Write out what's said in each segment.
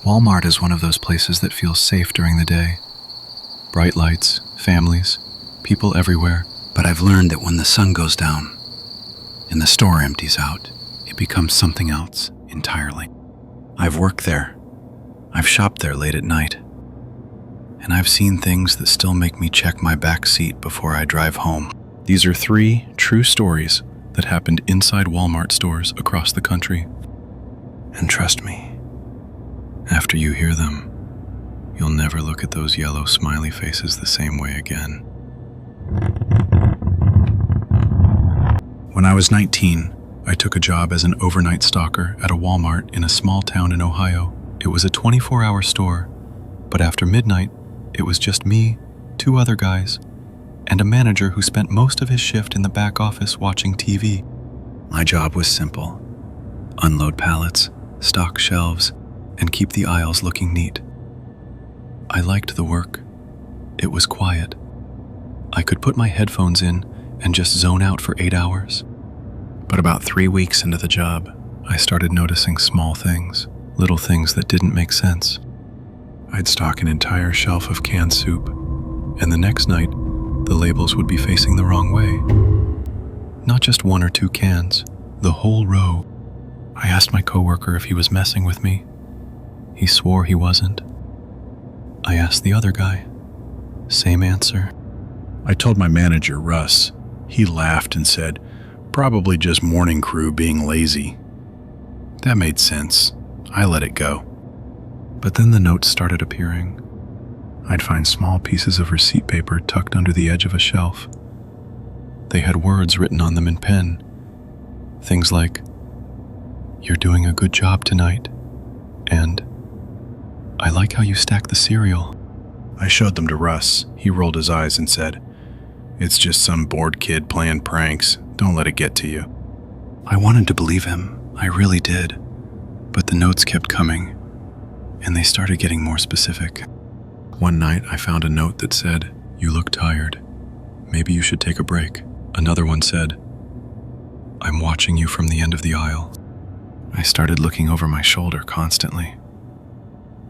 Walmart is one of those places that feels safe during the day. Bright lights, families, people everywhere. But I've learned that when the sun goes down and the store empties out, it becomes something else entirely. I've worked there. I've shopped there late at night. And I've seen things that still make me check my back seat before I drive home. These are 3 true stories that happened inside Walmart stores across the country. And trust me, after you hear them, you'll never look at those yellow smiley faces the same way again. When I was 19, I took a job as an overnight stalker at a Walmart in a small town in Ohio. It was a 24-hour store, but after midnight, it was just me, 2 other guys, and a manager who spent most of his shift in the back office watching TV. My job was simple: unload pallets, stock shelves, and keep the aisles looking neat. I liked the work. It was quiet. I could put my headphones in and just zone out for 8 hours. But about 3 weeks into the job, I started noticing small things, little things that didn't make sense. I'd stock an entire shelf of canned soup, and the next night, the labels would be facing the wrong way. Not just 1 or 2 cans, the whole row. I asked my coworker if he was messing with me. He swore he wasn't. I asked the other guy. Same answer. I told my manager, Russ. He laughed and said, "Probably just morning crew being lazy." That made sense. I let it go. But then the notes started appearing. I'd find small pieces of receipt paper tucked under the edge of a shelf. They had words written on them in pen. Things like, "You're doing a good job tonight," and "I like how you stack the cereal." I showed them to Russ. He rolled his eyes and said, "It's just some bored kid playing pranks. Don't let it get to you." I wanted to believe him. I really did. But the notes kept coming, and they started getting more specific. One night, I found a note that said, "You look tired. Maybe you should take a break." Another one said, "I'm watching you from the end of the aisle." I started looking over my shoulder constantly.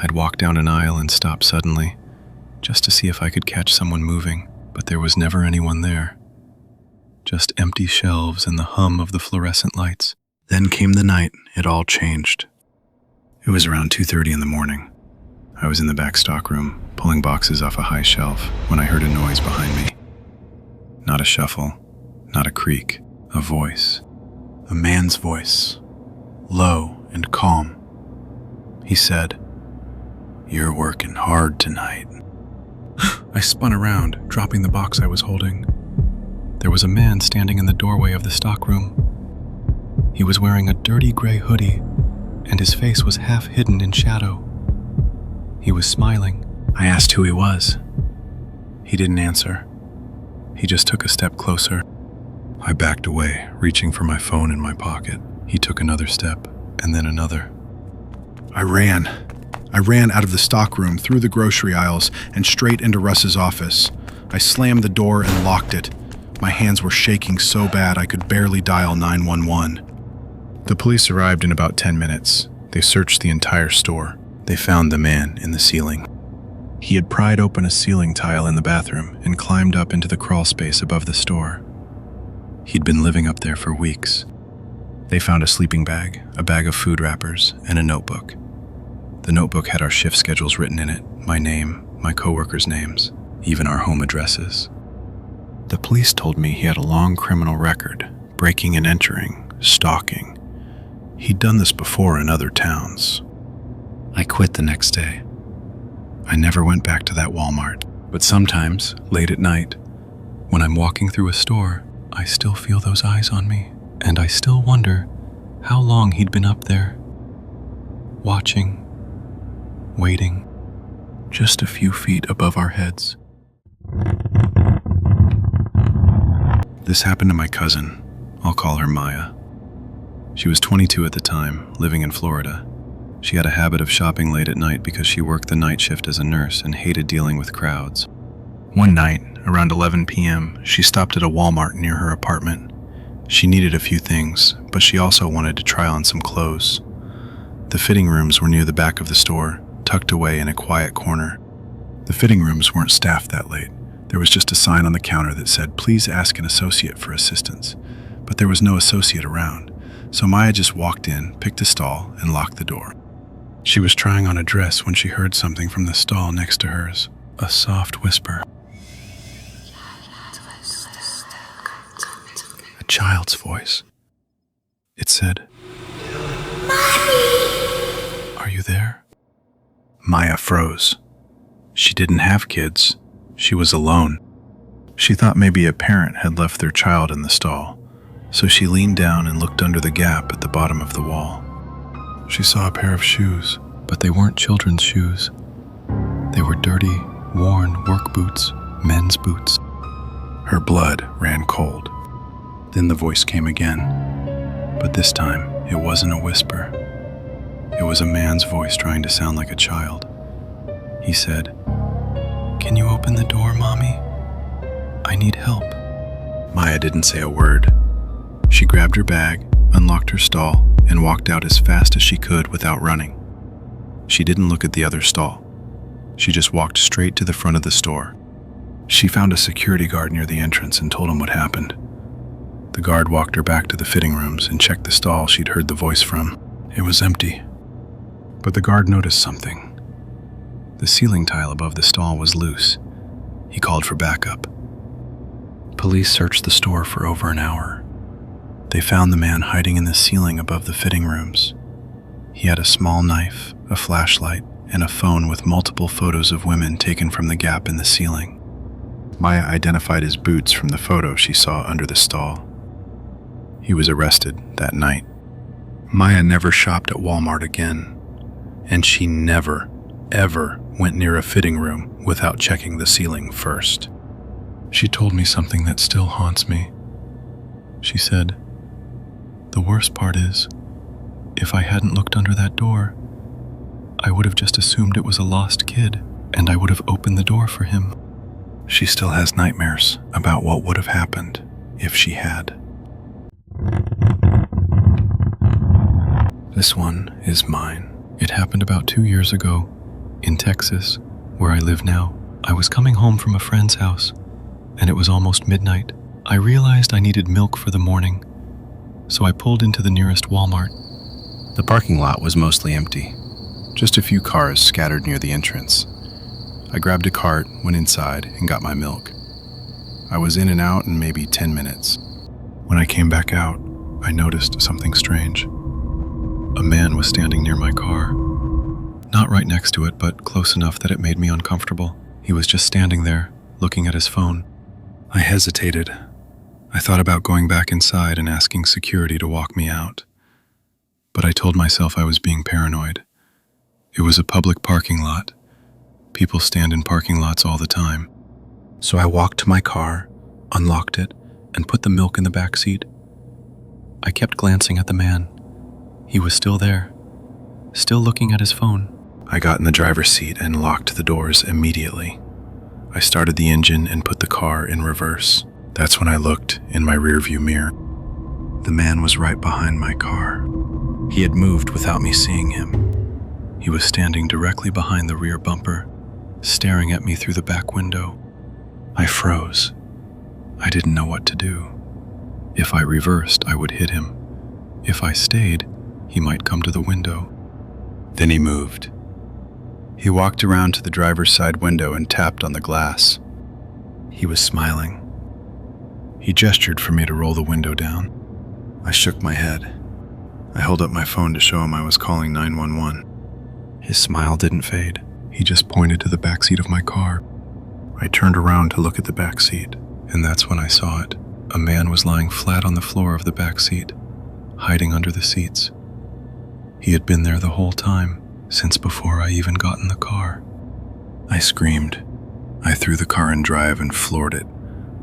I'd walk down an aisle and stop suddenly, just to see if I could catch someone moving, but there was never anyone there. Just empty shelves and the hum of the fluorescent lights. Then came the night it all changed. It was around 2:30 in the morning. I was in the back stock room, pulling boxes off a high shelf, when I heard a noise behind me. Not a shuffle, not a creak, a voice. A man's voice, low and calm. He said, "You're working hard tonight." I spun around, dropping the box I was holding. There was a man standing in the doorway of the stockroom. He was wearing a dirty gray hoodie, and his face was half hidden in shadow. He was smiling. I asked who he was. He didn't answer. He just took a step closer. I backed away, reaching for my phone in my pocket. He took another step, and then another. I ran out of the stockroom, through the grocery aisles, and straight into Russ's office. I slammed the door and locked it. My hands were shaking so bad I could barely dial 911. The police arrived in about 10 minutes. They searched the entire store. They found the man in the ceiling. He had pried open a ceiling tile in the bathroom and climbed up into the crawl space above the store. He'd been living up there for weeks. They found a sleeping bag, a bag of food wrappers, and a notebook. The notebook had our shift schedules written in it, my name, my coworkers' names, even our home addresses. The police told me he had a long criminal record, breaking and entering, stalking. He'd done this before in other towns. I quit the next day. I never went back to that Walmart, but sometimes, late at night, when I'm walking through a store, I still feel those eyes on me, and I still wonder how long he'd been up there, watching, waiting, just a few feet above our heads. This happened to my cousin. I'll call her Maya. She was 22 at the time, living in Florida. She had a habit of shopping late at night because she worked the night shift as a nurse and hated dealing with crowds. One night, around 11 p.m., she stopped at a Walmart near her apartment. She needed a few things, but she also wanted to try on some clothes. The fitting rooms were near the back of the store, tucked away in a quiet corner. The fitting rooms weren't staffed that late. There was just a sign on the counter that said, "Please ask an associate for assistance." But there was no associate around, so Maya just walked in, picked a stall, and locked the door. She was trying on a dress when she heard something from the stall next to hers, a soft whisper. A child's voice. It said, "Mommy! Are you there?" Maya froze. She didn't have kids. She was alone. She thought maybe a parent had left their child in the stall, so she leaned down and looked under the gap at the bottom of the wall. She saw a pair of shoes, but they weren't children's shoes. They were dirty, worn work boots, men's boots. Her blood ran cold. Then the voice came again, but this time it wasn't a whisper. It was a man's voice trying to sound like a child. He said, "Can you open the door, Mommy? I need help." Maya didn't say a word. She grabbed her bag, unlocked her stall, and walked out as fast as she could without running. She didn't look at the other stall. She just walked straight to the front of the store. She found a security guard near the entrance and told him what happened. The guard walked her back to the fitting rooms and checked the stall she'd heard the voice from. It was empty. But the guard noticed something. The ceiling tile above the stall was loose. He called for backup. Police searched the store for over an hour. They found the man hiding in the ceiling above the fitting rooms. He had a small knife, a flashlight, and a phone with multiple photos of women taken from the gap in the ceiling. Maya identified his boots from the photo she saw under the stall. He was arrested that night. Maya never shopped at Walmart again, and she never, ever went near a fitting room without checking the ceiling first. She told me something that still haunts me. She said, "The worst part is, if I hadn't looked under that door, I would have just assumed it was a lost kid, and I would have opened the door for him." She still has nightmares about what would have happened if she had. This one is mine. It happened about 2 years ago in Texas, where I live now. I was coming home from a friend's house, and it was almost midnight. I realized I needed milk for the morning, so I pulled into the nearest Walmart. The parking lot was mostly empty, just a few cars scattered near the entrance. I grabbed a cart, went inside, and got my milk. I was in and out in maybe 10 minutes. When I came back out, I noticed something strange. A man was standing near my car. Not right next to it, but close enough that it made me uncomfortable. He was just standing there, looking at his phone. I hesitated. I thought about going back inside and asking security to walk me out. But I told myself I was being paranoid. It was a public parking lot. People stand in parking lots all the time. So I walked to my car, unlocked it, and put the milk in the back seat. I kept glancing at the man. He was still there, still looking at his phone. I got in the driver's seat and locked the doors immediately. I started the engine and put the car in reverse. That's when I looked in my rearview mirror. The man was right behind my car. He had moved without me seeing him. He was standing directly behind the rear bumper, staring at me through the back window. I froze. I didn't know what to do. If I reversed, I would hit him. If I stayed, he might come to the window. Then he moved. He walked around to the driver's side window and tapped on the glass. He was smiling. He gestured for me to roll the window down. I shook my head. I held up my phone to show him I was calling 911. His smile didn't fade. He just pointed to the backseat of my car. I turned around to look at the backseat, and that's when I saw it. A man was lying flat on the floor of the backseat, hiding under the seats. He had been there the whole time, since before I even got in the car. I screamed. I threw the car in drive and floored it.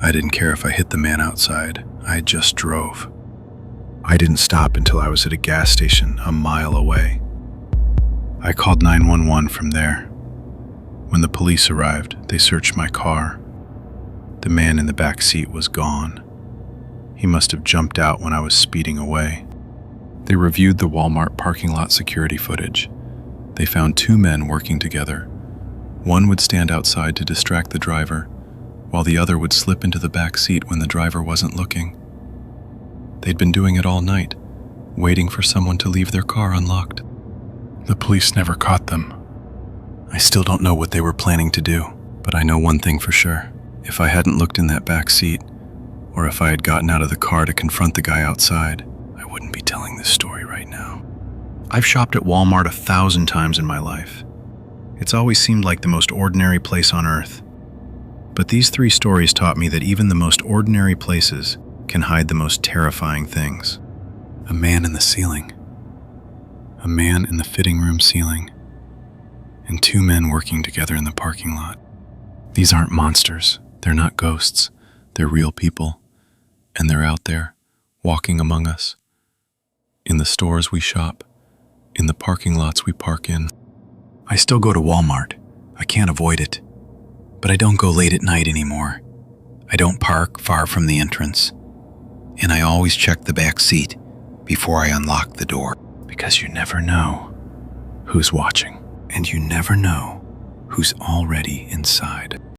I didn't care if I hit the man outside. I just drove. I didn't stop until I was at a gas station a mile away. I called 911 from there. When the police arrived, they searched my car. The man in the back seat was gone. He must have jumped out when I was speeding away. They reviewed the Walmart parking lot security footage. They found two men working together. One would stand outside to distract the driver, while the other would slip into the back seat when the driver wasn't looking. They'd been doing it all night, waiting for someone to leave their car unlocked. The police never caught them. I still don't know what they were planning to do, but I know one thing for sure. If I hadn't looked in that back seat, or if I had gotten out of the car to confront the guy outside, I wouldn't be telling this story right now. I've shopped at Walmart 1,000 times in my life. It's always seemed like the most ordinary place on earth. But these 3 stories taught me that even the most ordinary places can hide the most terrifying things. A man in the ceiling. A man in the fitting room ceiling. And 2 men working together in the parking lot. These aren't monsters. They're not ghosts. They're real people. And they're out there, walking among us. In the stores we shop. In the parking lots we park in. I still go to Walmart. I can't avoid it. But I don't go late at night anymore. I don't park far from the entrance. And I always check the back seat before I unlock the door. Because you never know who's watching. And you never know who's already inside.